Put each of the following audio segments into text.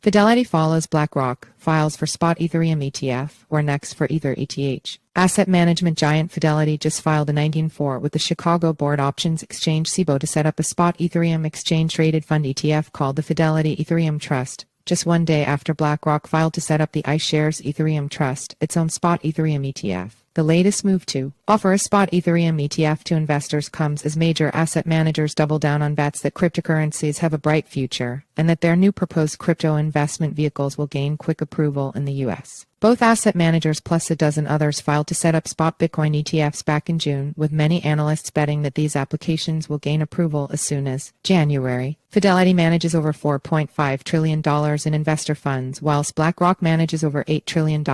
Fidelity follows BlackRock, files for spot Ethereum ETF, or next for Ether ETH. Asset management giant Fidelity just filed a 19-4 with the Chicago Board Options Exchange CBOE to set up a spot Ethereum exchange-traded fund ETF called the Fidelity Ethereum Trust, just one day after BlackRock filed to set up the iShares Ethereum Trust, its own spot Ethereum ETF. The latest move to offer a spot Ethereum ETF to investors comes as major asset managers double down on bets that cryptocurrencies have a bright future, and that their new proposed crypto investment vehicles will gain quick approval in the U.S. Both asset managers plus a dozen others filed to set up spot Bitcoin ETFs back in June, with many analysts betting that these applications will gain approval as soon as January. Fidelity manages over $4.5 trillion in investor funds, whilst BlackRock manages over $8 trillion,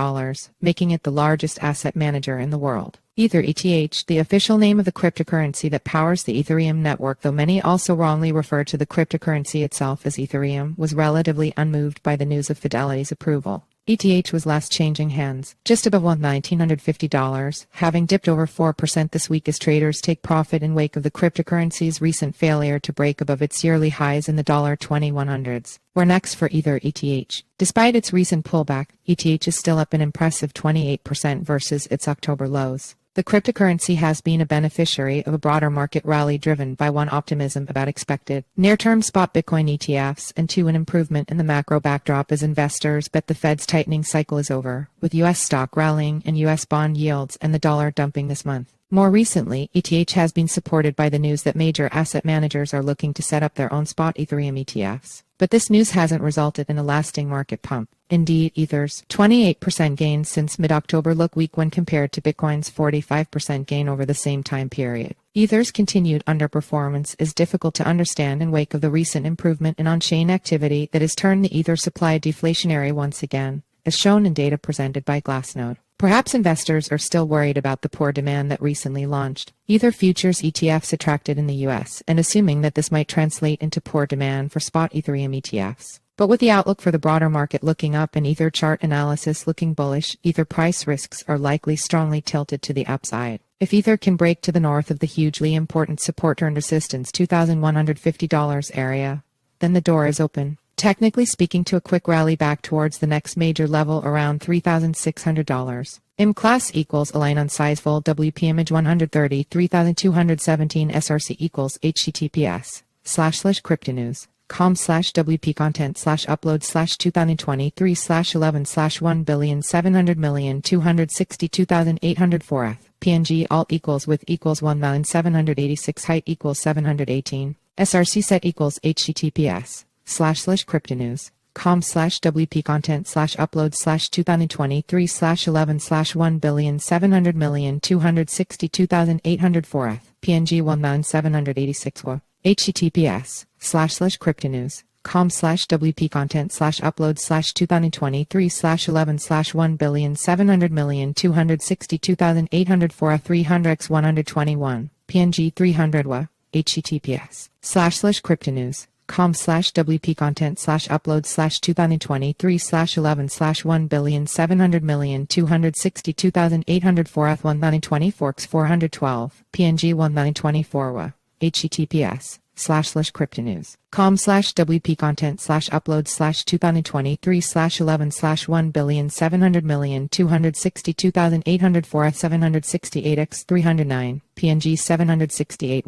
making it the largest asset manager in the world. Ether ETH, the official name of the cryptocurrency that powers the Ethereum network, though many also wrongly refer to the cryptocurrency itself as Ethereum, was relatively unmoved by the news of Fidelity's approval. ETH was last changing hands, just above $1,950, having dipped over 4% this week as traders take profit in wake of the cryptocurrency's recent failure to break above its yearly highs in the $2100s. We're next for Ether ETH. Despite its recent pullback, ETH is still up an impressive 28% versus its October lows. The cryptocurrency has been a beneficiary of a broader market rally driven by one, optimism about expected near-term spot Bitcoin ETFs, and two, an improvement in the macro backdrop as investors bet the Fed's tightening cycle is over, with U.S. stock rallying and U.S. bond yields and the dollar dumping this month. More recently, ETH has been supported by the news that major asset managers are looking to set up their own spot Ethereum ETFs. But this news hasn't resulted in a lasting market pump. Indeed, Ether's 28% gain since mid-October look weak when compared to Bitcoin's 45% gain over the same time period. Ether's continued underperformance is difficult to understand in wake of the recent improvement in on-chain activity that has turned the Ether supply deflationary once again, as shown in data presented by Glassnode. Perhaps investors are still worried about the poor demand that recently launched Ether futures ETFs attracted in the US, and assuming that this might translate into poor demand for spot Ethereum ETFs. But with the outlook for the broader market looking up and Ether chart analysis looking bullish, Ether price risks are likely strongly tilted to the upside. If Ether can break to the north of the hugely important support and resistance $2,150 area, then the door is open, technically speaking, to a quick rally back towards the next major level around $3,600. IM class equals align on size full WP image 130 3217 SRC equals https://cryptonews.com/WP content/upload/2023/11/1,700,262,804 PNG alt equals width equals 1,786 height equals 718 SRC set equals https://cryptonews.com/WP content/upload/2023/11/1,700,262,804 PNG 1,786 https://cryptonews.com/WP content/upload/2023/11/1,700,262,804 300x121 PNG 300 https://cryptonews.com/WP content/upload/2023/11/1,700,262,804 1,024 x 412 PNG 1,024 https://cryptonews.com/WP content/upload/2023/11/1,700,262,804 768 x 309 PNG 768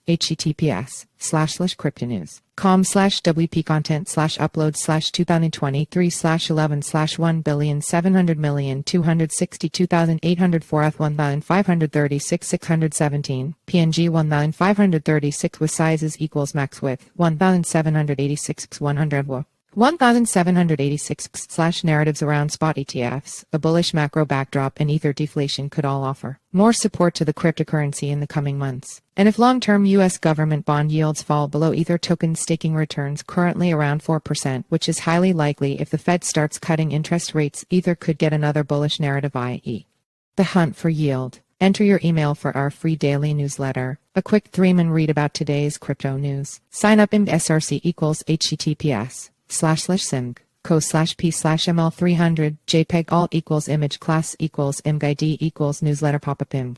https://cryptonews.com/WP content/upload/2023/11/1,700,262,804 1,536 617 PNG 1,536 with sizes equals max width 1,786 x 100 1,786 narratives around spot ETFs, a bullish macro backdrop, and Ether deflation could all offer more support to the cryptocurrency in the coming months. And if long-term U.S. government bond yields fall below Ether token staking returns currently around 4%, which is highly likely if the Fed starts cutting interest rates, Ether could get another bullish narrative, i.e. the hunt for yield. Enter your email for our free daily newsletter. A quick 3-minute read about today's crypto news. Sign up in SRC equals https://simg.co/p/ml300 JPEG alt equals image class equals imgid equals newsletter pop-up img.